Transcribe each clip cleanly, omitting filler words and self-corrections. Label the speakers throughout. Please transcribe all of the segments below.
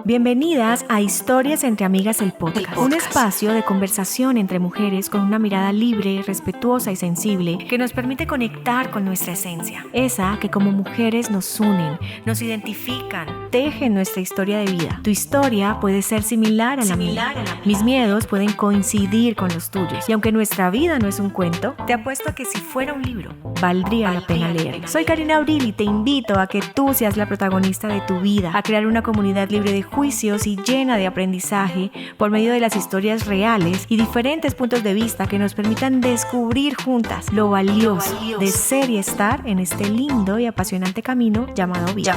Speaker 1: Bienvenidas a Historias entre Amigas, el podcast. Un espacio de conversación entre mujeres con una mirada libre, respetuosa y sensible que nos permite conectar con nuestra esencia. Esa que como mujeres nos unen, nos identifican, tejen nuestra historia de vida. Tu historia puede ser similar a la mía. Mis miedos pueden coincidir con los tuyos. Y aunque nuestra vida no es un cuento, te apuesto a que si fuera un libro, valdría la pena leerlo. Soy Karina Abril y te invito a que tú seas la protagonista de tu vida, a crear una comunidad libre de juicios y llena de aprendizaje por medio de las historias reales y diferentes puntos de vista que nos permitan descubrir juntas lo valioso de ser y estar en este lindo y apasionante camino llamado vida.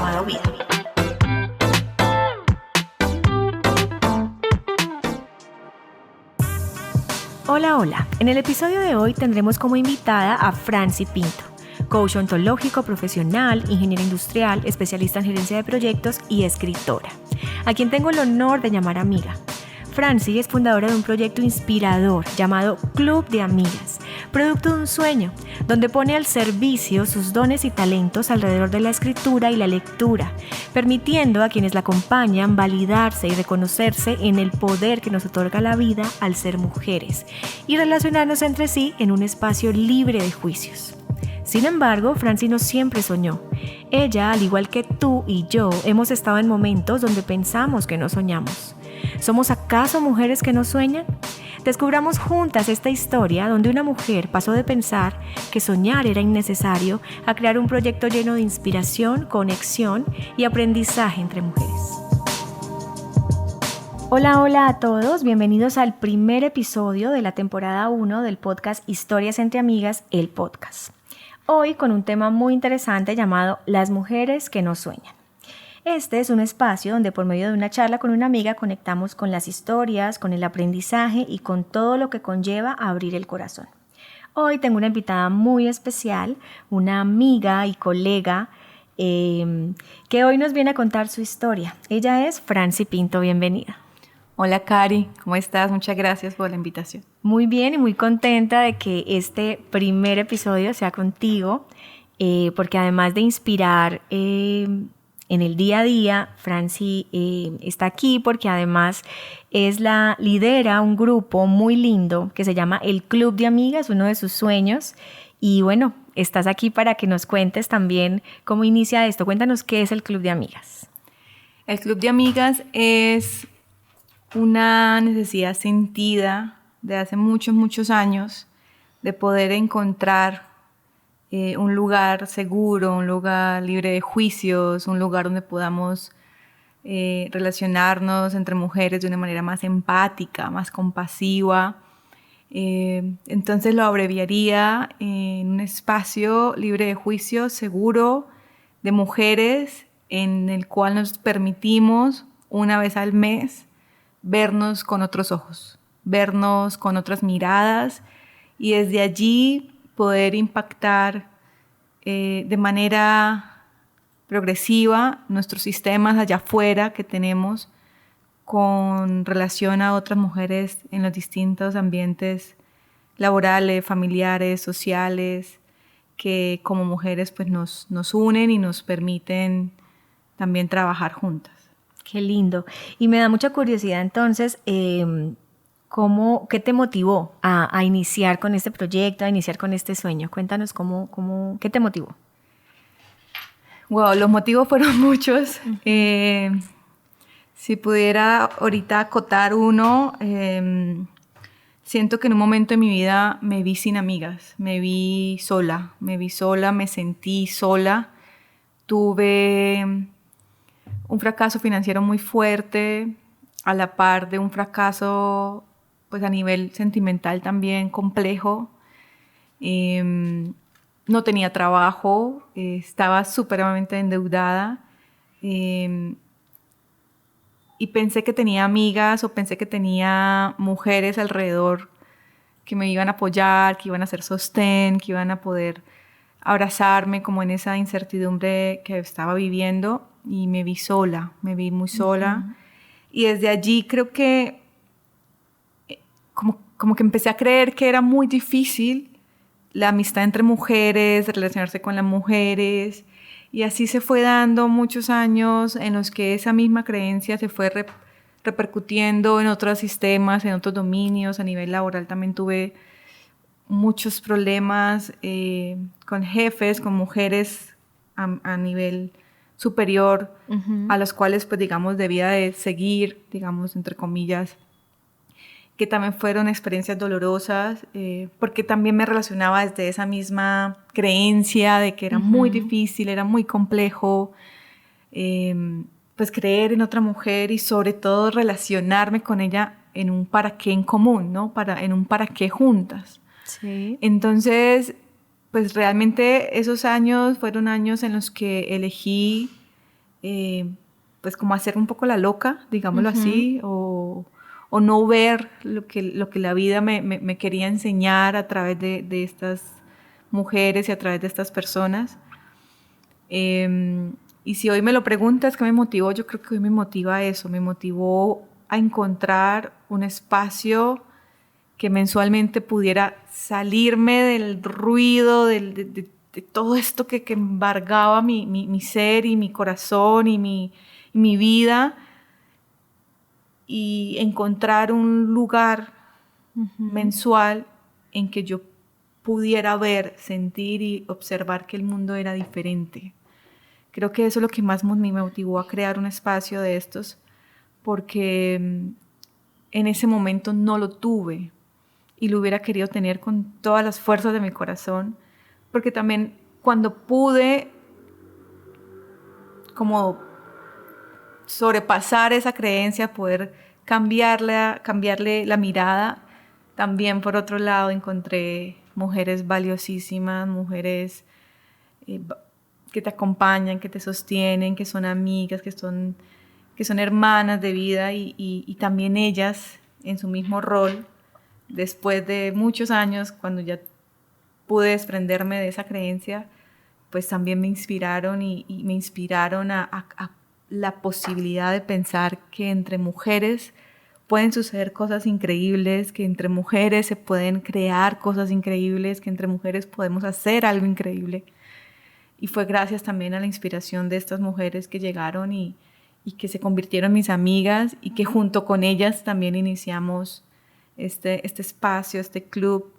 Speaker 1: Hola. En el episodio de hoy tendremos como invitada a Franci Pinto, coach ontológico profesional, ingeniera industrial, especialista en gerencia de proyectos y escritora, a quien tengo el honor de llamar amiga. Franci es fundadora de un proyecto inspirador llamado Club de Amigas, producto de un sueño, donde pone al servicio sus dones y talentos alrededor de la escritura y la lectura, permitiendo a quienes la acompañan validarse y reconocerse en el poder que nos otorga la vida al ser mujeres y relacionarnos entre sí en un espacio libre de juicios. Sin embargo, Franci no siempre soñó. Ella, al igual que tú y yo, hemos estado en momentos donde pensamos que no soñamos. ¿Somos acaso mujeres que no sueñan? Descubramos juntas esta historia donde una mujer pasó de pensar que soñar era innecesario a crear un proyecto lleno de inspiración, conexión y aprendizaje entre mujeres. Hola a todos, bienvenidos al primer episodio de la temporada 1 del podcast Historias entre Amigas, el podcast. Hoy con un tema muy interesante llamado Las mujeres que no sueñan. Este es un espacio donde por medio de una charla con una amiga conectamos con las historias, con el aprendizaje y con todo lo que conlleva abrir el corazón. Hoy tengo una invitada muy especial, una amiga y colega que hoy nos viene a contar su historia. Ella es Franci Pinto, bienvenida.
Speaker 2: Hola Cari, ¿cómo estás? Muchas gracias por la invitación.
Speaker 1: Muy bien y muy contenta de que este primer episodio sea contigo, porque además de inspirar en el día a día, Franci está aquí porque además lidera un grupo muy lindo que se llama el Club de Amigas, uno de sus sueños. Y bueno, estás aquí para que nos cuentes también cómo inicia esto. Cuéntanos qué es el Club de Amigas.
Speaker 2: El Club de Amigas es una necesidad sentida de hace muchos años de poder encontrar un lugar seguro, un lugar libre de juicios, un lugar donde podamos relacionarnos entre mujeres de una manera más empática, más compasiva. Entonces lo abreviaría en un espacio libre de juicios, seguro, de mujeres, en el cual nos permitimos una vez al mes vernos con otros ojos, vernos con otras miradas y desde allí poder impactar de manera progresiva nuestros sistemas allá afuera que tenemos con relación a otras mujeres en los distintos ambientes laborales, familiares, sociales, que como mujeres pues nos unen y nos permiten también trabajar juntas.
Speaker 1: Qué lindo. Y me da mucha curiosidad entonces, ¿qué te motivó a iniciar con este proyecto, a iniciar con este sueño? Cuéntanos ¿qué te motivó?
Speaker 2: Wow, los motivos fueron muchos. Si pudiera ahorita acotar uno, siento que en un momento de mi vida me vi sin amigas, me vi sola, me sentí sola. Tuve un fracaso financiero muy fuerte, a la par de un fracaso pues a nivel sentimental también complejo. No tenía trabajo, estaba súpermente endeudada y pensé que tenía amigas o pensé que tenía mujeres alrededor que me iban a apoyar, que iban a hacer sostén, que iban a poder abrazarme como en esa incertidumbre que estaba viviendo. Y me vi sola, me vi muy sola. Uh-huh. Y desde allí creo que como que empecé a creer que era muy difícil la amistad entre mujeres, relacionarse con las mujeres. Y así se fue dando muchos años en los que esa misma creencia se fue repercutiendo en otros sistemas, en otros dominios. A nivel laboral también tuve muchos problemas con jefes, con mujeres a nivel superior, a los cuales, pues, digamos, debía de seguir, digamos, entre comillas, que también fueron experiencias dolorosas, porque también me relacionaba desde esa misma creencia de que era muy difícil, era muy complejo, pues creer en otra mujer y sobre todo relacionarme con ella en un para qué en común, ¿no? En un para qué juntas.
Speaker 1: Sí.
Speaker 2: Entonces, pues realmente esos años fueron años en los que elegí, pues como hacer un poco la loca, digámoslo así, o no ver lo que la vida me quería enseñar a través de estas mujeres y a través de estas personas. Y si hoy me lo preguntas, ¿qué me motivó? Yo creo que hoy me motiva eso, me motivó a encontrar un espacio que mensualmente pudiera salirme del ruido, de todo esto que embargaba mi ser y mi corazón y mi vida, y encontrar un lugar mensual en que yo pudiera ver, sentir y observar que el mundo era diferente. Creo que eso es lo que más me motivó a crear un espacio de estos, porque en ese momento no lo tuve y lo hubiera querido tener con todas las fuerzas de mi corazón, porque también cuando pude como sobrepasar esa creencia, poder cambiarle la mirada, también por otro lado encontré mujeres valiosísimas, mujeres que te acompañan, que te sostienen, que son amigas, que son hermanas de vida, y también ellas en su mismo rol, después de muchos años, cuando ya pude desprenderme de esa creencia, pues también me inspiraron y me inspiraron a la posibilidad de pensar que entre mujeres pueden suceder cosas increíbles, que entre mujeres se pueden crear cosas increíbles, que entre mujeres podemos hacer algo increíble. Y fue gracias también a la inspiración de estas mujeres que llegaron y que se convirtieron en mis amigas, y que junto con ellas también iniciamos este espacio, este club,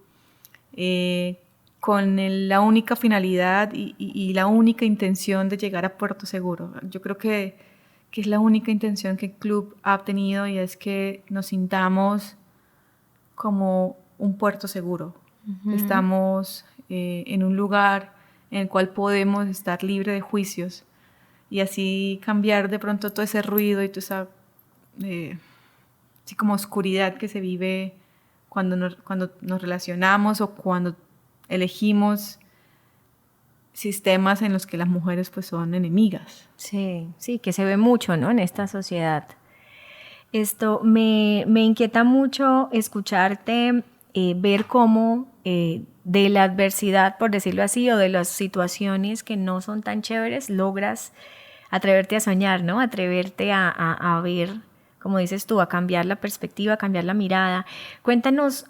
Speaker 2: con la única finalidad y la única intención de llegar a Puerto Seguro. Yo creo que es la única intención que el club ha tenido, y es que nos sintamos como un puerto seguro. Estamos en un lugar en el cual podemos estar libre de juicios, y así cambiar de pronto todo ese ruido y toda esa así como oscuridad que se vive cuando nos relacionamos o cuando elegimos sistemas en los que las mujeres pues son enemigas.
Speaker 1: Sí, sí, que se ve mucho, ¿no? En esta sociedad. Esto me inquieta mucho escucharte, ver cómo de la adversidad, por decirlo así, o de las situaciones que no son tan chéveres, logras atreverte a soñar, ¿no? Atreverte a ver, como dices tú, a cambiar la perspectiva, a cambiar la mirada. Cuéntanos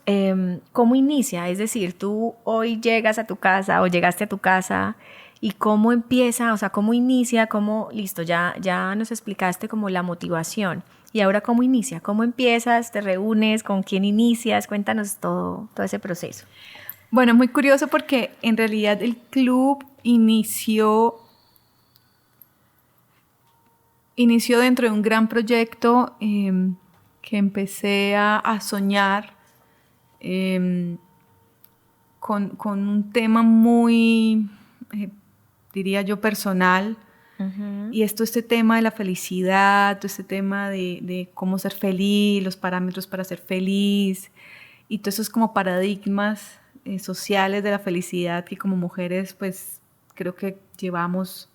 Speaker 1: cómo inicia, es decir, tú hoy llegas a tu casa o llegaste a tu casa, y cómo empieza, o sea, cómo inicia, listo, ya nos explicaste como la motivación. Y ahora, ¿cómo inicia? ¿Cómo empiezas? ¿Te reúnes? ¿Con quién inicias? Cuéntanos todo ese proceso.
Speaker 2: Bueno, es muy curioso porque en realidad el club inició dentro de un gran proyecto que empecé a soñar con un tema muy, diría yo, personal. Y este tema de la felicidad, todo este tema de cómo ser feliz, los parámetros para ser feliz, y todos esos como paradigmas sociales de la felicidad que como mujeres pues creo que llevamos.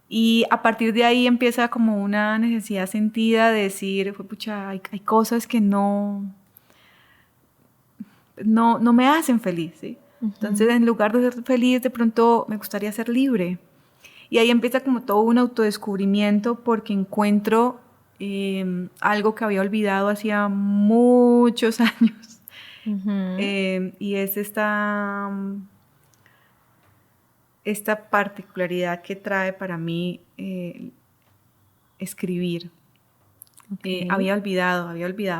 Speaker 2: Y a partir de ahí empieza como una necesidad sentida de decir, pucha, hay cosas que no me hacen feliz, ¿sí? Entonces, en lugar de ser feliz, de pronto me gustaría ser libre. Y ahí empieza como todo un autodescubrimiento, porque encuentro algo que había olvidado hacía muchos años. Y es esta particularidad que trae para mí escribir.
Speaker 1: Okay.
Speaker 2: Había olvidado,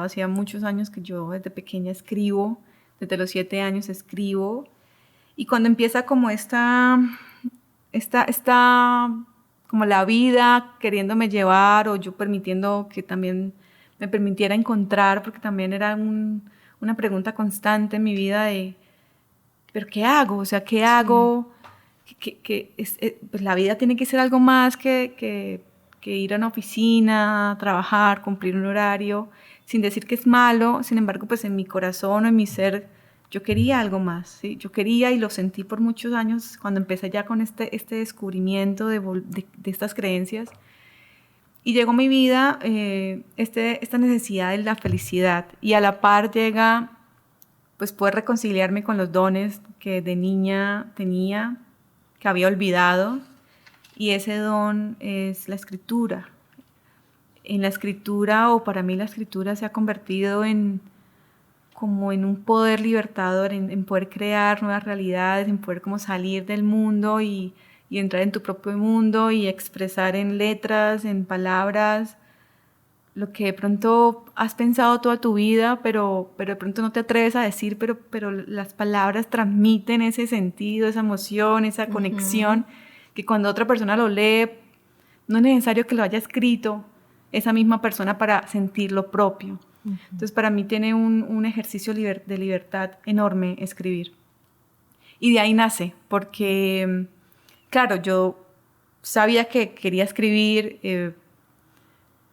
Speaker 2: hacía muchos años que yo desde pequeña escribo, desde los 7 años escribo, y cuando empieza como como la vida queriéndome llevar, o yo permitiendo que también me permitiera encontrar, porque también era una pregunta constante en mi vida de, ¿pero qué hago? O sea, ¿qué hago? Pues la vida tiene que ser algo más que ir a una oficina, trabajar, cumplir un horario, sin decir que es malo. Sin embargo, pues en mi corazón o en mi ser, yo quería algo más, ¿sí? Yo quería, y lo sentí por muchos años cuando empecé ya con este descubrimiento de estas creencias. Y llegó a mi vida esta necesidad de la felicidad, y a la par llega pues poder reconciliarme con los dones que de niña tenía, que había olvidado, y ese don es la escritura. En la escritura, o para mí la escritura se ha convertido como en un poder libertador, en poder crear nuevas realidades, en poder como salir del mundo y entrar en tu propio mundo y expresar en letras, en palabras, lo que de pronto has pensado toda tu vida, pero de pronto no te atreves a decir, pero las palabras transmiten ese sentido, esa emoción, esa conexión, que cuando otra persona lo lee, no es necesario que lo haya escrito esa misma persona para sentir lo propio. Entonces, para mí tiene un ejercicio de libertad enorme escribir. Y de ahí nace, porque, claro, yo sabía que quería escribir,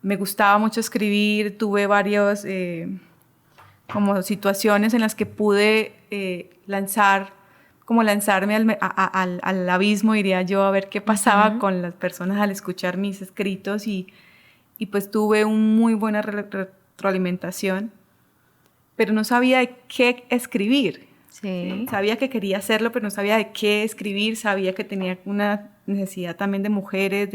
Speaker 2: me gustaba mucho escribir, tuve varios como situaciones en las que pude lanzarme al abismo, diría yo, a ver qué pasaba con las personas al escuchar mis escritos, y pues tuve una muy buena retroalimentación, pero no sabía de qué escribir.
Speaker 1: Sí.
Speaker 2: Sabía que quería hacerlo, pero no sabía de qué escribir, sabía que tenía una necesidad también de mujeres,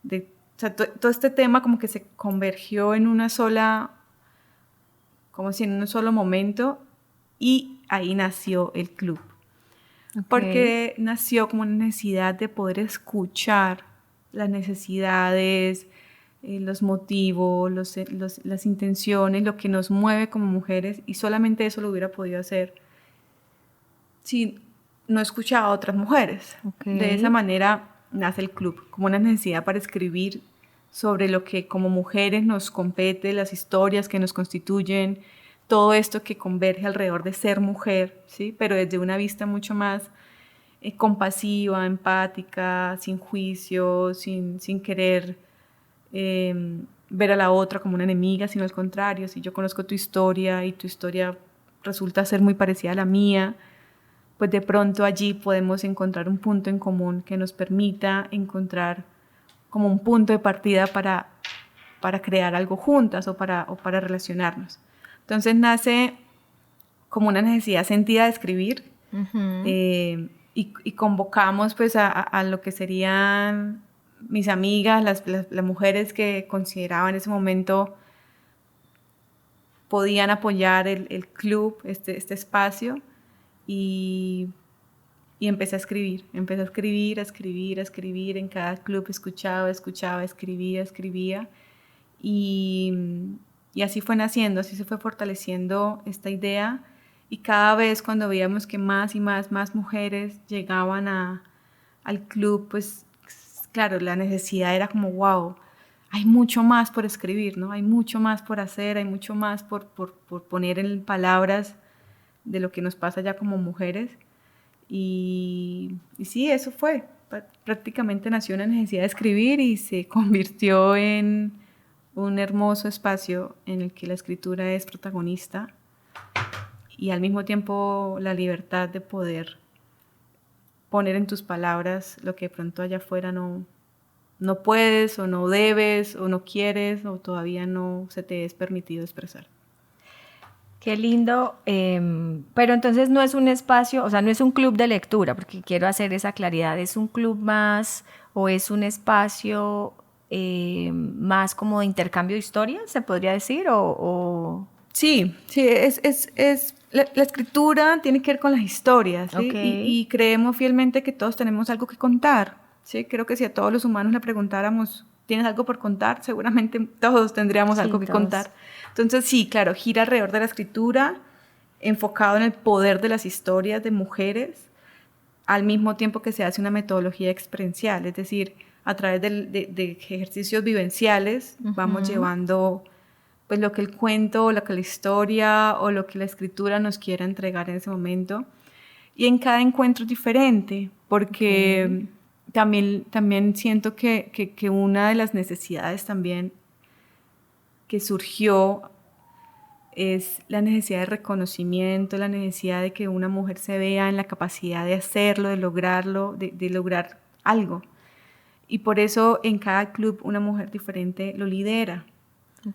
Speaker 2: o sea, todo este tema como que se convergió en una sola, como si en un solo momento, y ahí nació el club. Okay. Porque nació como una necesidad de poder escuchar las necesidades, los motivos, las intenciones, lo que nos mueve como mujeres, y solamente eso lo hubiera podido hacer si no escuchaba a otras mujeres. Okay. De esa manera nace el club, como una necesidad para escribir sobre lo que como mujeres nos compete, las historias que nos constituyen, todo esto que converge alrededor de ser mujer, ¿sí? Pero desde una vista mucho más compasiva, empática, sin juicio, sin querer ver a la otra como una enemiga, sino al contrario. Si yo conozco tu historia y tu historia resulta ser muy parecida a la mía, pues de pronto allí podemos encontrar un punto en común que nos permita encontrar como un punto de partida para crear algo juntas o para relacionarnos. Entonces nace como una necesidad sentida de escribir, y convocamos pues a lo que serían mis amigas, las mujeres que consideraban en ese momento podían apoyar el club, este espacio, y empecé a escribir, en cada club escuchaba, escribía, y así fue naciendo, así se fue fortaleciendo esta idea, y cada vez cuando veíamos que más y más mujeres llegaban al club, pues claro, la necesidad era como, wow, hay mucho más por escribir, ¿no? Hay mucho más por hacer, hay mucho más por poner en palabras de lo que nos pasa ya como mujeres. Y sí, eso fue. Prácticamente nació una necesidad de escribir y se convirtió en un hermoso espacio en el que la escritura es protagonista, y al mismo tiempo la libertad de poder poner en tus palabras lo que de pronto allá afuera no puedes, o no debes, o no quieres, o todavía no se te es permitido expresar.
Speaker 1: Qué lindo, pero entonces no es un espacio, o sea, no es un club de lectura, porque quiero hacer esa claridad, ¿es un club más o es un espacio más como de intercambio de historias, se podría decir, o
Speaker 2: Sí, la escritura tiene que ver con las historias, ¿sí?
Speaker 1: Okay.
Speaker 2: Y creemos fielmente que todos tenemos algo que contar, ¿sí? Creo que si a todos los humanos le preguntáramos, ¿tienes algo por contar? Seguramente todos tendríamos algo que contar. Entonces, sí, claro, gira alrededor de la escritura, enfocado en el poder de las historias de mujeres, al mismo tiempo que se hace una metodología experiencial, es decir, a través de ejercicios vivenciales vamos llevando pues lo que el cuento, o lo que la historia o lo que la escritura nos quiera entregar en ese momento. Y en cada encuentro es diferente, porque también siento que una de las necesidades también que surgió es la necesidad de reconocimiento, la necesidad de que una mujer se vea en la capacidad de hacerlo, de lograrlo, de lograr algo. Y por eso en cada club una mujer diferente lo lidera.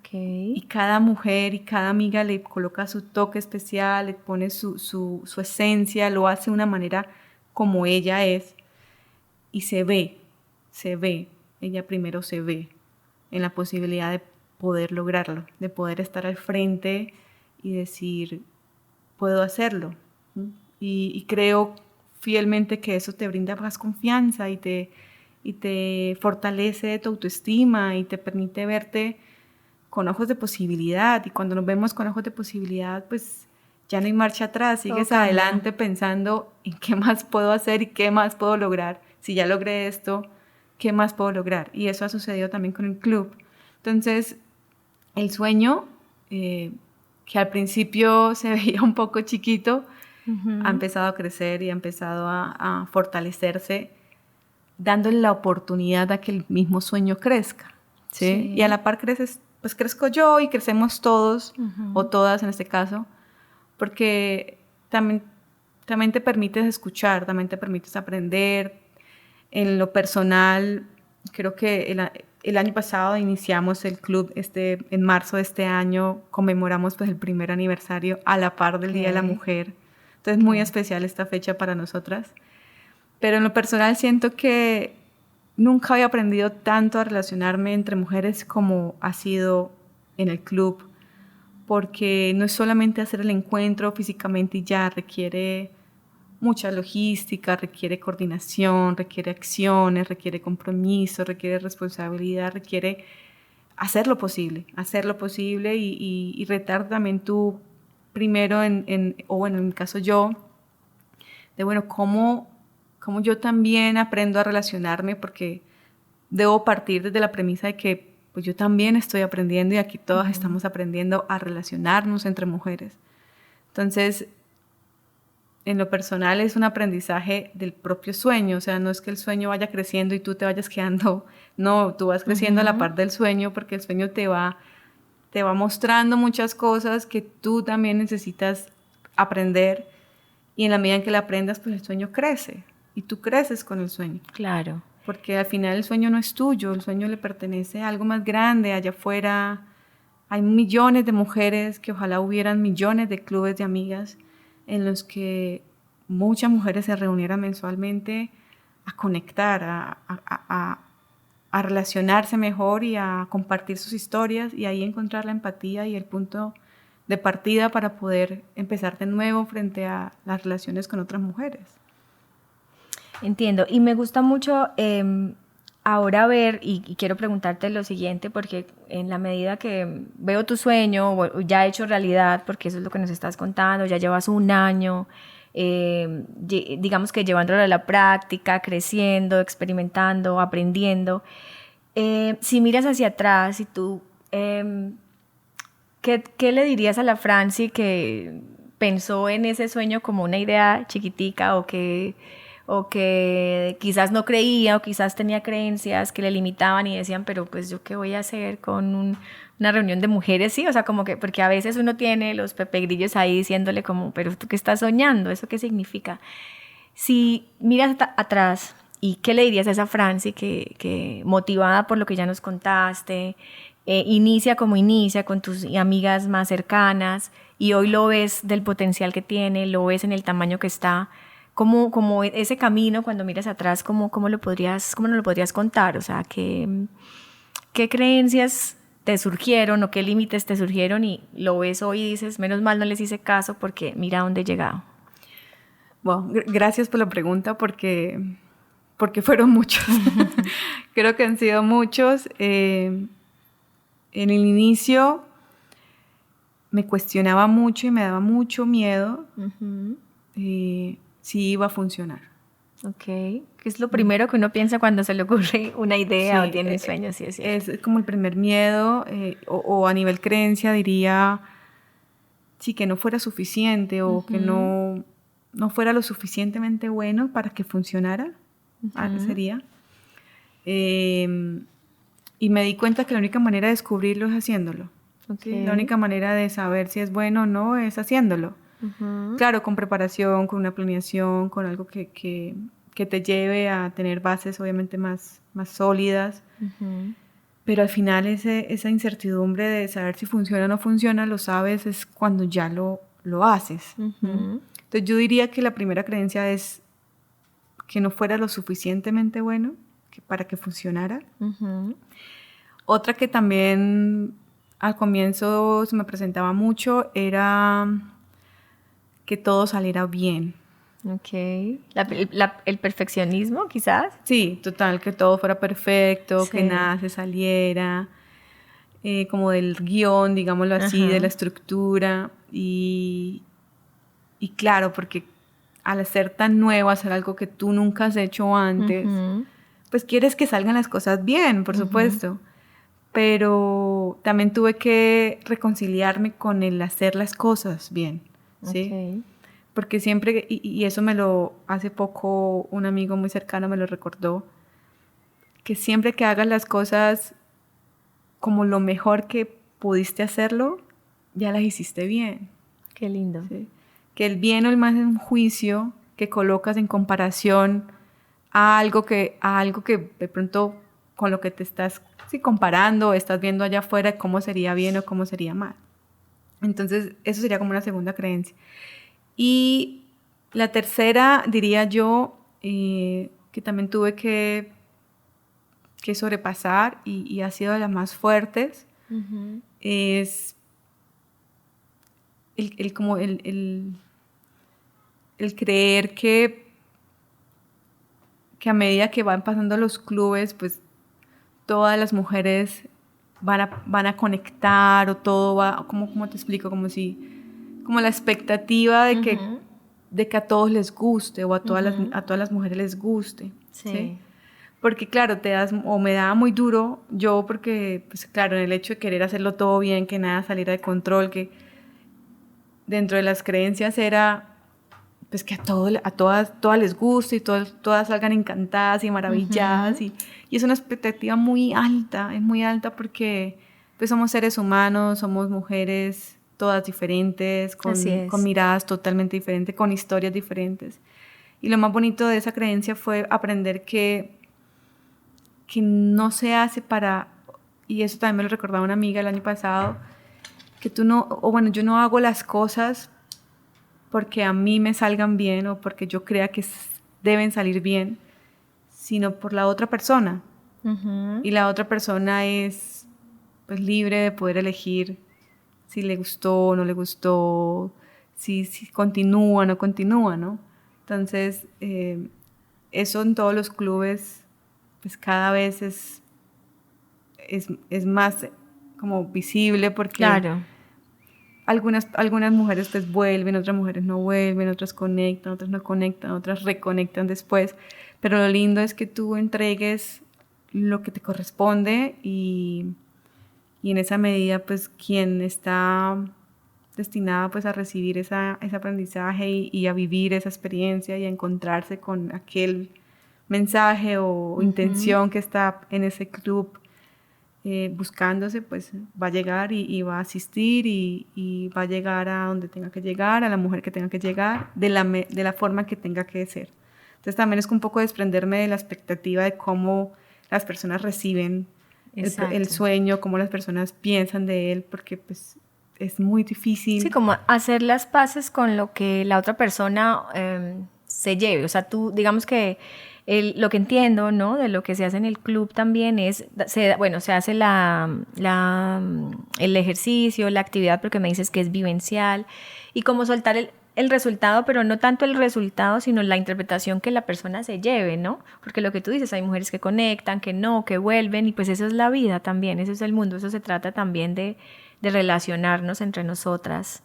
Speaker 1: Okay.
Speaker 2: Y cada mujer y cada amiga le coloca su toque especial, le pone su esencia, lo hace de una manera como ella es y se ve, ella primero se ve en la posibilidad de poder lograrlo, de poder estar al frente y decir, puedo hacerlo. Y creo fielmente que eso te brinda más confianza y te fortalece tu autoestima y te permite verte con ojos de posibilidad, y cuando nos vemos con ojos de posibilidad, pues ya no hay marcha atrás, sigues adelante pensando en qué más puedo hacer y qué más puedo lograr. Si ya logré esto, ¿qué más puedo lograr? Y eso ha sucedido también con el club. Entonces, el sueño, que al principio se veía un poco chiquito, ha empezado a crecer y ha empezado a fortalecerse, dándole la oportunidad a que el mismo sueño crezca, ¿sí? Y a la par pues crezco yo y crecemos todos, o todas en este caso, porque también te permites escuchar, también te permites aprender. En lo personal, creo que el año pasado iniciamos el club, en marzo de este año conmemoramos pues el primer aniversario a la par del Día de la Mujer. Entonces es muy especial esta fecha para nosotras. Pero en lo personal siento que nunca había aprendido tanto a relacionarme entre mujeres como ha sido en el club, porque no es solamente hacer el encuentro físicamente y ya, requiere mucha logística, requiere coordinación, requiere acciones, requiere compromiso, requiere responsabilidad, requiere hacer lo posible y retar también tú primero o bueno, en mi caso yo, de bueno, cómo yo también aprendo a relacionarme, porque debo partir desde la premisa de que pues yo también estoy aprendiendo y aquí todas estamos aprendiendo a relacionarnos entre mujeres. Entonces, en lo personal es un aprendizaje del propio sueño, o sea, no es que el sueño vaya creciendo y tú te vayas quedando, no, tú vas creciendo a la par del sueño, porque el sueño te va mostrando muchas cosas que tú también necesitas aprender, y en la medida en que la aprendas, pues el sueño crece y tú creces con el sueño.
Speaker 1: Claro.
Speaker 2: Porque al final el sueño no es tuyo, el sueño le pertenece a algo más grande, allá afuera. Hay millones de mujeres, que ojalá hubieran millones de clubes de amigas en los que muchas mujeres se reunieran mensualmente a conectar, a relacionarse mejor y a compartir sus historias, y ahí encontrar la empatía y el punto de partida para poder empezar de nuevo frente a las relaciones con otras mujeres.
Speaker 1: Entiendo, y me gusta mucho ahora ver, y quiero preguntarte lo siguiente, porque en la medida que veo tu sueño, ya hecho realidad, porque eso es lo que nos estás contando, ya llevas un año, digamos que llevándolo a la práctica, creciendo, experimentando, aprendiendo. Si miras hacia atrás y tú, ¿qué le dirías a la Franci que pensó en ese sueño como una idea chiquitica, o que quizás no creía, o quizás tenía creencias que le limitaban y decían, pero pues yo qué voy a hacer con una reunión de mujeres? Sí, o sea, como que, porque a veces uno tiene los pepegrillos ahí diciéndole como, pero tú qué estás soñando, ¿eso qué significa? Si miras atrás, ¿y qué le dirías a esa Franci que motivada por lo que ya nos contaste, inicia con tus amigas más cercanas, y hoy lo ves del potencial que tiene, lo ves en el tamaño que está? Como ese camino, cuando miras atrás, ¿cómo nos lo podrías contar? O sea, ¿qué creencias te surgieron o qué límites te surgieron y lo ves hoy y dices, menos mal no les hice caso porque mira dónde he llegado?
Speaker 2: Bueno, gracias por la pregunta porque fueron muchos. Creo que han sido muchos. En el inicio me cuestionaba mucho y me daba mucho miedo si iba a funcionar.
Speaker 1: Ok. ¿Qué es lo primero que uno piensa cuando se le ocurre una idea
Speaker 2: Sí,
Speaker 1: o tiene un sueño? Sí, es cierto.
Speaker 2: es como el primer miedo, o a nivel creencia diría, sí, que no fuera suficiente o que no fuera lo suficientemente bueno para que funcionara, sería. Y me di cuenta que la única manera de descubrirlo es haciéndolo.
Speaker 1: Okay.
Speaker 2: ¿Sí? La única manera de saber si es bueno o no es haciéndolo. Claro, con preparación, con una planeación, con algo que te lleve a tener bases obviamente más sólidas. Pero al final esa incertidumbre de saber si funciona o no funciona, lo sabes es cuando ya lo haces. Entonces yo diría que la primera creencia es que no fuera lo suficientemente bueno para que funcionara. Otra que también al comienzo se me presentaba mucho era que todo saliera bien.
Speaker 1: Ok. ¿El perfeccionismo, quizás?
Speaker 2: Sí, total, que todo fuera perfecto, que nada se saliera, como del guión, digámoslo así, de la estructura. Y claro, porque al ser tan nuevo, hacer algo que tú nunca has hecho antes, pues quieres que salgan las cosas bien, por supuesto. Pero también tuve que reconciliarme con el hacer las cosas bien, ¿sí? Okay. Porque siempre, y eso hace poco un amigo muy cercano me lo recordó, que siempre que hagas las cosas como lo mejor que pudiste hacerlo, ya las hiciste bien.
Speaker 1: Qué lindo.
Speaker 2: ¿Sí? Que el bien o el mal es un juicio que colocas en comparación a algo que de pronto con lo que te estás comparando, estás viendo allá afuera cómo sería bien o cómo sería mal. Entonces, eso sería como una segunda creencia. Y la tercera, diría yo, que también tuve que sobrepasar y ha sido de las más fuertes, es el creer que a medida que van pasando los clubes, pues todas las mujeres van a conectar o todo va, ¿cómo te explico? Como la expectativa de que a todos les guste o a todas las mujeres les guste. ¿Sí? Porque claro, me daba muy duro yo porque, pues claro, en el hecho de querer hacerlo todo bien, que nada saliera de control, que dentro de las creencias era pues que a todas les guste y todas salgan encantadas y maravilladas y es una expectativa muy alta, es muy alta porque pues somos seres humanos, somos mujeres todas diferentes, con miradas totalmente diferentes, con historias diferentes. Y lo más bonito de esa creencia fue aprender que no se hace y eso también me lo recordaba una amiga el año pasado, que yo no hago las cosas porque a mí me salgan bien o porque yo crea que deben salir bien, sino por la otra persona. Y la otra persona es pues libre de poder elegir si le gustó o no le gustó, si continúa o no continúa, ¿no? Entonces, eso en todos los clubes, pues cada vez es más como visible porque...
Speaker 1: Claro.
Speaker 2: Algunas mujeres pues vuelven, otras mujeres no vuelven, otras conectan, otras no conectan, otras reconectan después. Pero lo lindo es que tú entregues lo que te corresponde y en esa medida pues quien está destinada pues a recibir ese aprendizaje y a vivir esa experiencia y a encontrarse con aquel mensaje o intención que está en ese club buscándose, pues va a llegar y va a asistir y va a llegar a donde tenga que llegar, a la mujer que tenga que llegar, de la forma que tenga que ser. Entonces también es un poco desprenderme de la expectativa de cómo las personas reciben el sueño, cómo las personas piensan de él, porque pues es muy difícil.
Speaker 1: Sí, como hacer las paces con lo que la otra persona se lleve. O sea, tú, digamos que Lo que entiendo, ¿no? De lo que se hace en el club también es, se hace el ejercicio, la actividad, porque me dices que es vivencial, y como soltar el resultado, pero no tanto el resultado, sino la interpretación que la persona se lleve, ¿no? Porque lo que tú dices, hay mujeres que conectan, que no, que vuelven, y pues eso es la vida también, eso es el mundo, eso se trata también de relacionarnos entre nosotras.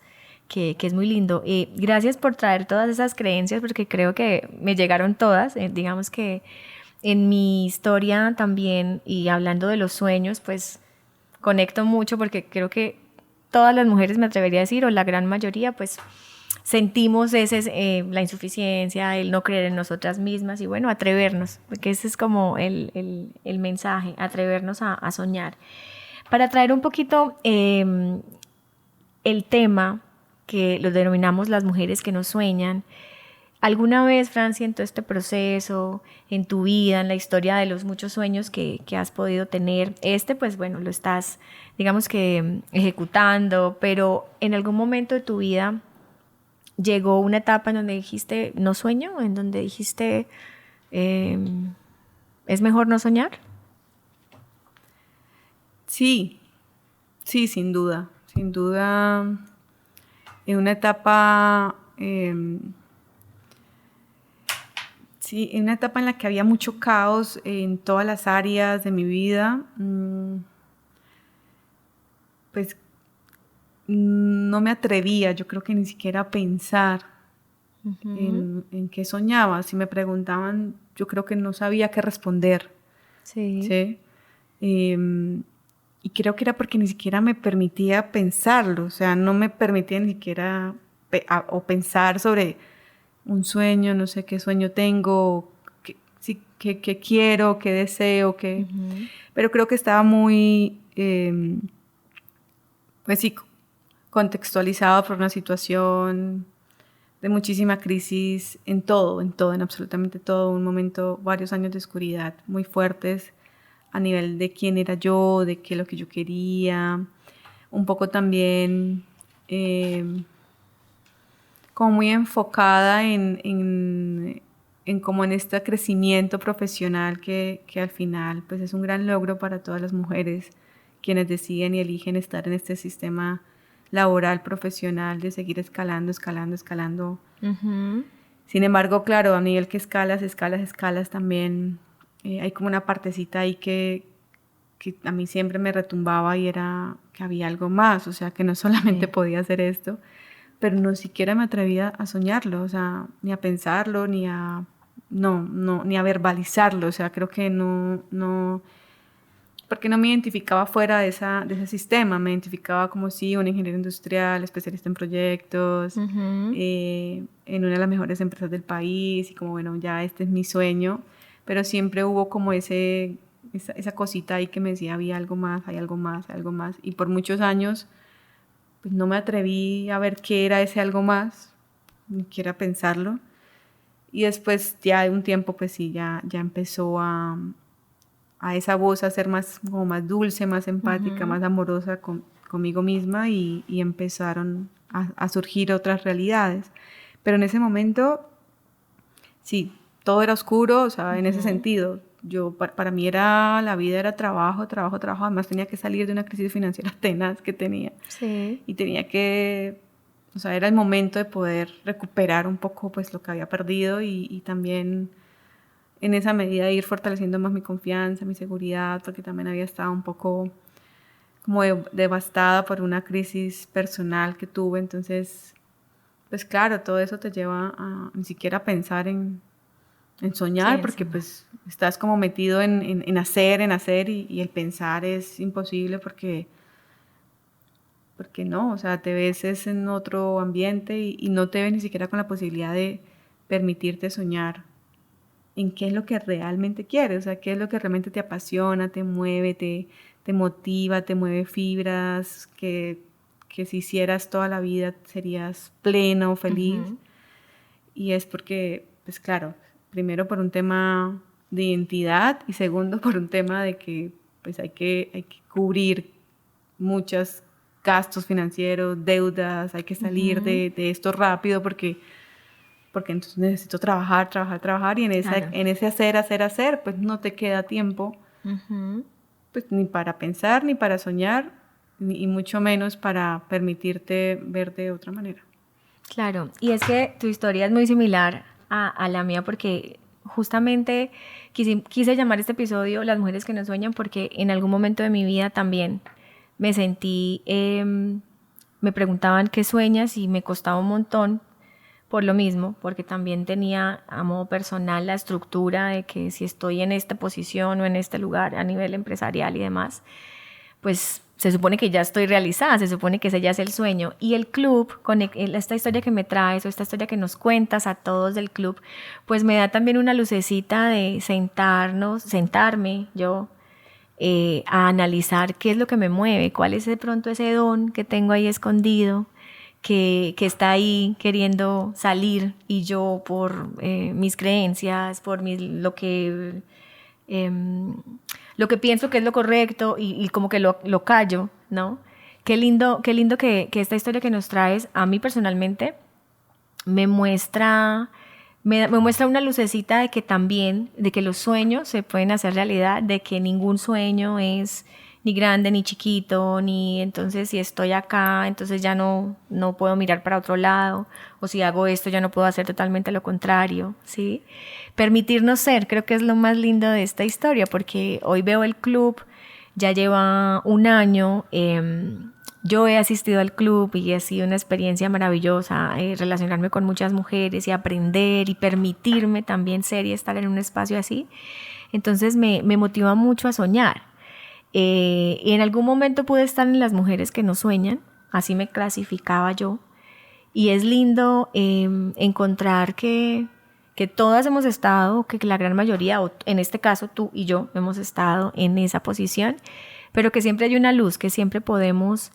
Speaker 1: Que es muy lindo. Gracias por traer todas esas creencias porque creo que me llegaron todas. Digamos que en mi historia también y hablando de los sueños, pues conecto mucho porque creo que todas las mujeres, me atrevería a decir, o la gran mayoría, pues sentimos la insuficiencia, el no creer en nosotras mismas y bueno, atrevernos, porque ese es como el mensaje, atrevernos a soñar. Para traer un poquito el tema que lo denominamos las mujeres que no sueñan. ¿Alguna vez, Francia, en todo este proceso, en tu vida, en la historia de los muchos sueños que has podido tener, pues bueno, lo estás, digamos que ejecutando, pero en algún momento de tu vida llegó una etapa en donde dijiste, no sueño, en donde dijiste, es mejor no soñar?
Speaker 2: Sí, sí, sin duda. Sin duda, en una etapa, sí, en una etapa en la que había mucho caos en todas las áreas de mi vida, pues no me atrevía, yo creo que ni siquiera a pensar en qué soñaba. Si me preguntaban, yo creo que no sabía qué responder.
Speaker 1: Sí.
Speaker 2: ¿Sí? Y creo que era porque ni siquiera me permitía pensarlo, o sea, no me permitía ni siquiera o pensar sobre un sueño, no sé qué sueño tengo, qué quiero, qué deseo, qué... Pero creo que estaba muy, pues sí, contextualizado por una situación de muchísima crisis en todo, en absolutamente todo, un momento, varios años de oscuridad muy fuertes a nivel de quién era yo, de qué es lo que yo quería, un poco también como muy enfocada como en este crecimiento profesional que al final pues es un gran logro para todas las mujeres quienes deciden y eligen estar en este sistema laboral, profesional, de seguir escalando, escalando, escalando. Sin embargo, claro, a nivel que escalas también hay como una partecita ahí que a mí siempre me retumbaba y era que había algo más, o sea, que no solamente podía hacer esto, pero no siquiera me atrevía a soñarlo, o sea, ni a pensarlo, ni a verbalizarlo, o sea, creo que no, porque no me identificaba fuera de ese sistema, me identificaba como sí, un ingeniero industrial, especialista en proyectos, en una de las mejores empresas del país, y como bueno, ya este es mi sueño, pero siempre hubo como esa cosita ahí que me decía, había algo más, hay algo más, hay algo más, y por muchos años pues no me atreví a ver qué era ese algo más, ni siquiera pensarlo, y después ya de un tiempo pues sí, ya empezó a esa voz a ser como más dulce, más empática, más amorosa conmigo misma y empezaron a surgir otras realidades. Pero en ese momento, sí, todo era oscuro, o sea, en ese sentido. Para mí la vida era trabajo, trabajo, trabajo. Además tenía que salir de una crisis financiera tenaz que tenía.
Speaker 1: Sí.
Speaker 2: Y tenía que, o sea, era el momento de poder recuperar un poco pues lo que había perdido y también en esa medida ir fortaleciendo más mi confianza, mi seguridad, porque también había estado un poco como devastada por una crisis personal que tuve. Entonces, pues claro, todo eso te lleva a ni siquiera pensar en soñar, sí, porque pues estás como metido en hacer y el pensar es imposible porque no, o sea, te ves en otro ambiente y no te ves ni siquiera con la posibilidad de permitirte soñar en qué es lo que realmente quieres, o sea, qué es lo que realmente te apasiona, te mueve, te motiva, te mueve fibras, que si hicieras toda la vida serías plena o feliz. Y es porque, pues claro, primero por un tema de identidad y segundo por un tema de que pues hay que cubrir muchos gastos financieros, deudas, hay que salir de esto rápido porque porque entonces necesito trabajar, y en
Speaker 1: Claro.
Speaker 2: ese hacer, pues no te queda tiempo,
Speaker 1: Ujú.
Speaker 2: pues ni para pensar, ni para soñar, y mucho menos para permitirte ver de otra manera.
Speaker 1: Claro, y es que tu historia es muy similar a la mía porque justamente quise llamar este episodio Las mujeres que no sueñan porque en algún momento de mi vida también me sentí, me preguntaban qué sueñas y me costaba un montón por lo mismo, porque también tenía a modo personal la estructura de que si estoy en esta posición o en este lugar a nivel empresarial y demás, pues se supone que ya estoy realizada, se supone que ese ya es el sueño. Y el club, con esta historia que me traes o esta historia que nos cuentas a todos del club, pues me da también una lucecita de sentarme yo a analizar qué es lo que me mueve, cuál es de pronto ese don que tengo ahí escondido, que está ahí queriendo salir y yo por mis creencias, por lo que pienso que es lo correcto y como que lo callo, ¿no? Qué lindo que esta historia que nos traes a mí personalmente me muestra, me muestra una lucecita de que también, de que los sueños se pueden hacer realidad, de que ningún sueño es ni grande ni chiquito, ni entonces si estoy acá, entonces ya no puedo mirar para otro lado, o si hago esto ya no puedo hacer totalmente lo contrario, ¿sí? Permitirnos ser, creo que es lo más lindo de esta historia, porque hoy veo el club, ya lleva un año, yo he asistido al club y ha sido una experiencia maravillosa relacionarme con muchas mujeres y aprender y permitirme también ser y estar en un espacio así. Entonces me motiva mucho a soñar. Y en algún momento pude estar en las mujeres que no sueñan, así me clasificaba yo. Y es lindo encontrar que todas hemos estado, que la gran mayoría, o en este caso tú y yo, hemos estado en esa posición, pero que siempre hay una luz, que siempre podemos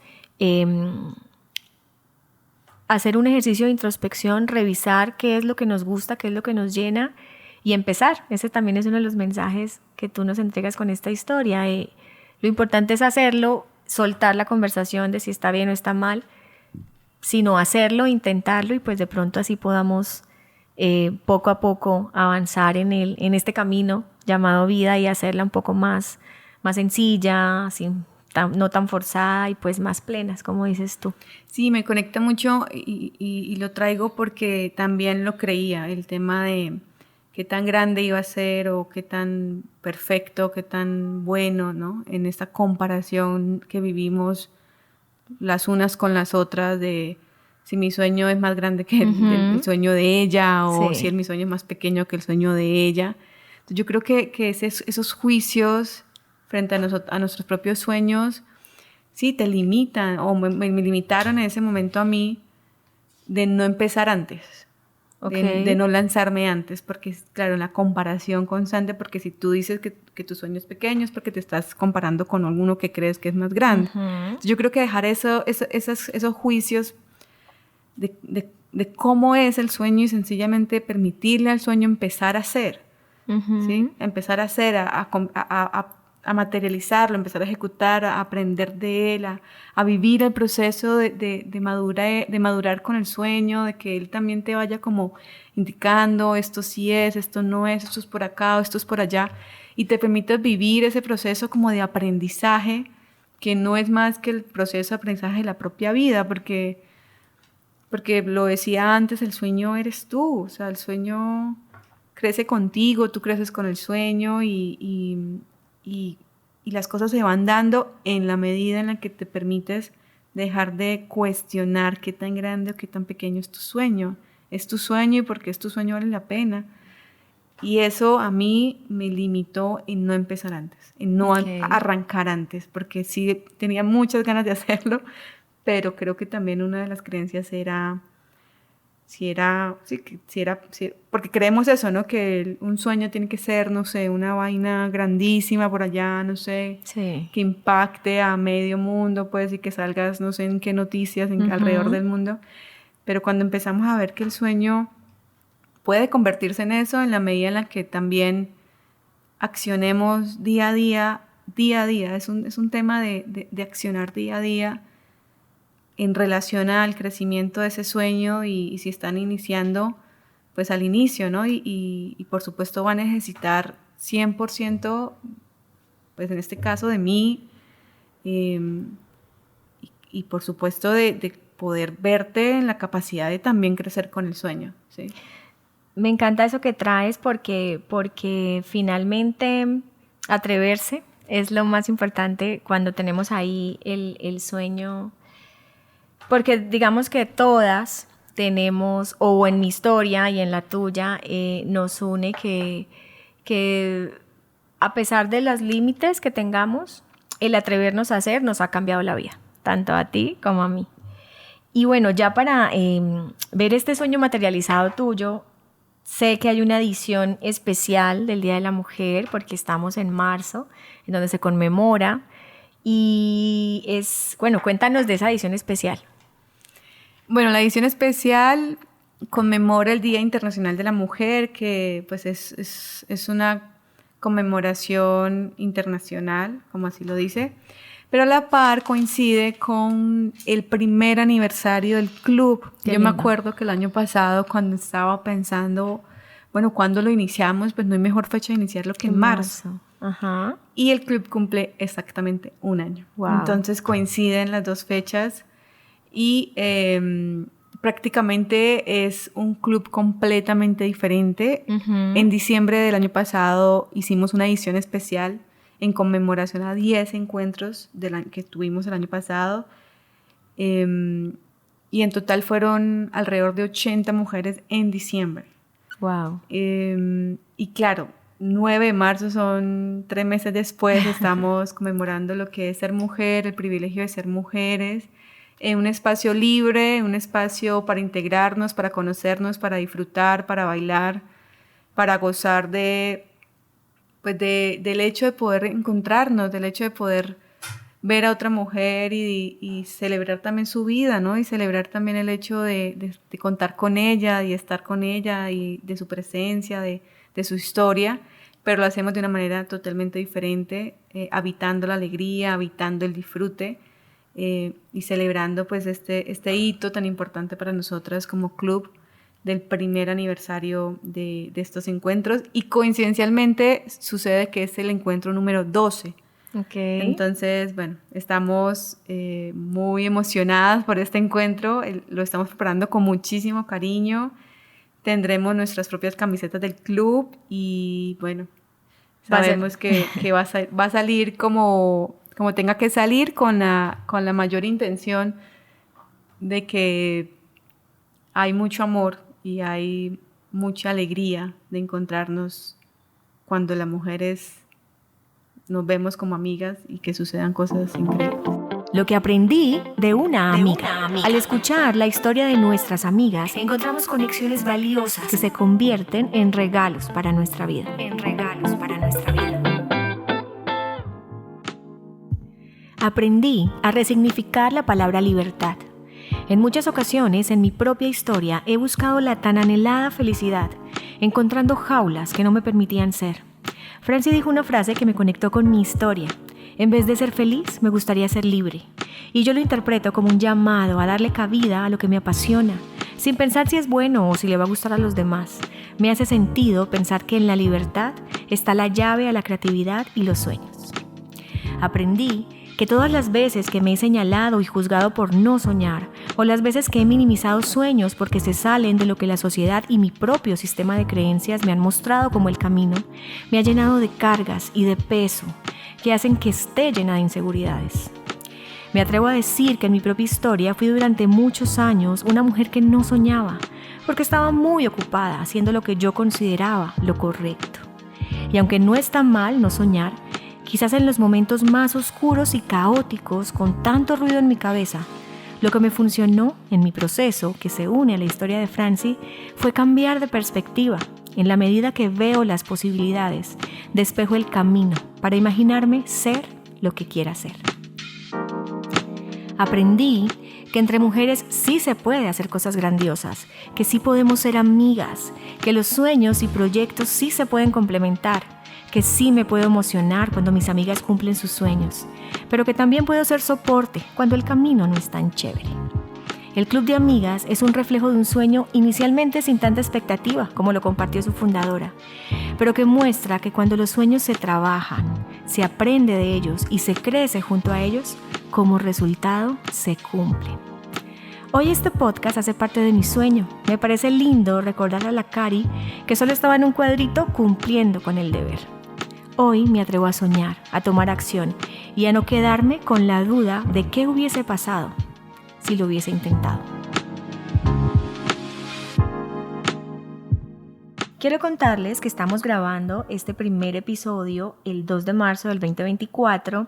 Speaker 1: hacer un ejercicio de introspección, revisar qué es lo que nos gusta, qué es lo que nos llena y empezar. Ese también es uno de los mensajes que tú nos entregas con esta historia. Lo importante es hacerlo, soltar la conversación de si está bien o está mal, sino hacerlo, intentarlo y pues de pronto así podamos poco a poco avanzar en este camino llamado vida y hacerla un poco más sencilla, no tan forzada y pues más plenas, como dices tú.
Speaker 2: Sí, me conecta mucho y lo traigo porque también lo creía, el tema de qué tan grande iba a ser o qué tan perfecto, qué tan bueno, ¿no? En esta comparación que vivimos las unas con las otras de si mi sueño es más grande que el sueño de ella o
Speaker 1: Sí.
Speaker 2: si mi sueño es más pequeño que el sueño de ella. Entonces, yo creo que esos juicios frente a nuestros propios sueños, sí, te limitan o me limitaron en ese momento a mí de no empezar antes, de no lanzarme antes, porque claro, la comparación constante, porque si tú dices que tu sueño es pequeño es porque te estás comparando con alguno que crees que es más grande. Entonces, yo creo que dejar esos juicios de cómo es el sueño y sencillamente permitirle al sueño empezar a ser, ¿sí? Empezar a ser, a materializarlo, empezar a ejecutar, a aprender de él, a vivir el proceso de madurar con el sueño, de que él también te vaya como indicando esto sí es, esto no es, esto es por acá o esto es por allá, y te permitas vivir ese proceso como de aprendizaje, que no es más que el proceso de aprendizaje de la propia vida, porque lo decía antes, el sueño eres tú, o sea, el sueño crece contigo, tú creces con el sueño y las cosas se van dando en la medida en la que te permites dejar de cuestionar qué tan grande o qué tan pequeño es tu sueño. Es tu sueño y porque es tu sueño vale la pena. Y eso a mí me limitó en no empezar antes, en no arrancar antes, porque sí tenía muchas ganas de hacerlo, pero creo que también una de las creencias era, porque creemos eso, ¿no? Que un sueño tiene que ser, no sé, una vaina grandísima por allá, no sé,
Speaker 1: Sí.
Speaker 2: que impacte a medio mundo, pues, y que salgas, no sé en qué noticias alrededor del mundo. Pero cuando empezamos a ver que el sueño puede convertirse en eso en la medida en la que también accionemos día a día, es un tema de accionar día a día en relación al crecimiento de ese sueño y si están iniciando, pues al inicio, ¿no? Y por supuesto va a necesitar 100%, pues en este caso de mí, y por supuesto de poder verte en la capacidad de también crecer con el sueño, ¿sí?
Speaker 1: Me encanta eso que traes porque finalmente atreverse es lo más importante cuando tenemos ahí el sueño. Porque digamos que todas tenemos, o en mi historia y en la tuya, nos une que a pesar de los límites que tengamos, el atrevernos a hacer nos ha cambiado la vida, tanto a ti como a mí. Y bueno, ya para ver este sueño materializado tuyo, sé que hay una edición especial del Día de la Mujer, porque estamos en marzo, en donde se conmemora. Y cuéntanos de esa edición especial.
Speaker 2: Bueno, la edición especial conmemora el Día Internacional de la Mujer, que pues es una conmemoración internacional, como así lo dice, pero a la par coincide con el primer aniversario del club. Yo me acuerdo que el año pasado, cuando estaba pensando, bueno, ¿cuándo lo iniciamos? Pues no hay mejor fecha de iniciarlo que en marzo.
Speaker 1: Ajá.
Speaker 2: Y el club cumple exactamente un año.
Speaker 1: Wow.
Speaker 2: Entonces coinciden las dos fechas y prácticamente es un club completamente diferente.
Speaker 1: Uh-huh.
Speaker 2: En diciembre del año pasado hicimos una edición especial en conmemoración a 10 encuentros que tuvimos el año pasado. Y en total fueron alrededor de 80 mujeres en diciembre.
Speaker 1: Wow.
Speaker 2: Y claro, 9 de marzo son 3 meses después, estamos conmemorando lo que es ser mujer, el privilegio de ser mujeres, en un espacio libre, un espacio para integrarnos, para conocernos, para disfrutar, para bailar, para gozar del hecho de poder encontrarnos, del hecho de poder ver a otra mujer y celebrar también su vida, ¿no? Y celebrar también el hecho de contar con ella y estar con ella y de su presencia, de su historia, pero lo hacemos de una manera totalmente diferente, habitando la alegría, habitando el disfrute y celebrando pues este hito tan importante para nosotras como club del primer aniversario de estos encuentros. Y coincidencialmente sucede que es el encuentro número 12.
Speaker 1: Okay.
Speaker 2: Entonces, bueno, estamos muy emocionadas por este encuentro, lo estamos preparando con muchísimo cariño. Tendremos nuestras propias camisetas del club y bueno, sabemos que va a salir como tenga que salir, con la mayor intención de que hay mucho amor y hay mucha alegría de encontrarnos cuando las mujeres nos vemos como amigas y que sucedan cosas increíbles.
Speaker 1: Lo que aprendí de una amiga. Al escuchar la historia de nuestras amigas, encontramos conexiones valiosas que se convierten en regalos para nuestra vida. Aprendí a resignificar la palabra libertad. En muchas ocasiones, en mi propia historia, he buscado la tan anhelada felicidad, encontrando jaulas que no me permitían ser. Franci dijo una frase que me conectó con mi historia. En vez de ser feliz, me gustaría ser libre. Y yo lo interpreto como un llamado a darle cabida a lo que me apasiona, sin pensar si es bueno o si le va a gustar a los demás. Me hace sentido pensar que en la libertad está la llave a la creatividad y los sueños. Aprendí que todas las veces que me he señalado y juzgado por no soñar, o las veces que he minimizado sueños porque se salen de lo que la sociedad y mi propio sistema de creencias me han mostrado como el camino, me ha llenado de cargas y de peso que hacen que esté llena de inseguridades. Me atrevo a decir que en mi propia historia fui durante muchos años una mujer que no soñaba, porque estaba muy ocupada haciendo lo que yo consideraba lo correcto. Y aunque no está mal no soñar, quizás en los momentos más oscuros y caóticos, con tanto ruido en mi cabeza, lo que me funcionó en mi proceso, que se une a la historia de Franci, fue cambiar de perspectiva. En la medida que veo las posibilidades, despejo el camino para imaginarme ser lo que quiera ser. Aprendí que entre mujeres sí se puede hacer cosas grandiosas, que sí podemos ser amigas, que los sueños y proyectos sí se pueden complementar, que sí me puedo emocionar cuando mis amigas cumplen sus sueños, pero que también puedo ser soporte cuando el camino no es tan chévere. El Club de Amigas es un reflejo de un sueño inicialmente sin tanta expectativa, como lo compartió su fundadora, pero que muestra que cuando los sueños se trabajan, se aprende de ellos y se crece junto a ellos, como resultado se cumplen. Hoy este podcast hace parte de mi sueño. Me parece lindo recordar a la Cari que solo estaba en un cuadrito cumpliendo con el deber. Hoy me atrevo a soñar, a tomar acción y a no quedarme con la duda de qué hubiese pasado si lo hubiese intentado. Quiero contarles que estamos grabando este primer episodio el 2 de marzo del 2024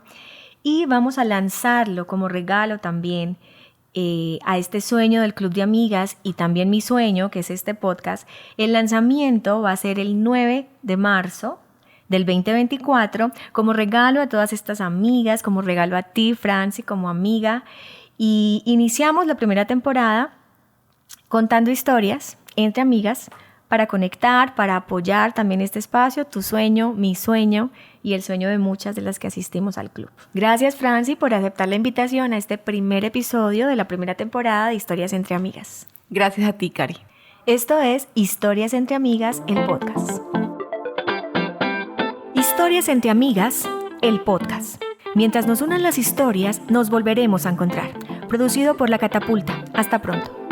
Speaker 1: y vamos a lanzarlo como regalo también a este sueño del Club de Amigas y también mi sueño, que es este podcast. El lanzamiento va a ser el 9 de marzo del 2024 como regalo a todas estas amigas, como regalo a ti, Franci, como amiga. Y iniciamos la primera temporada contando historias entre amigas para conectar, para apoyar también este espacio, tu sueño, mi sueño y el sueño de muchas de las que asistimos al club. Gracias, Franci, por aceptar la invitación a este primer episodio de la primera temporada de Historias entre Amigas.
Speaker 2: Gracias a ti, Cari.
Speaker 1: Esto es Historias entre Amigas, el podcast. Historias entre Amigas, el podcast. Mientras nos unan las historias, nos volveremos a encontrar. Producido por La Catapulta. Hasta pronto.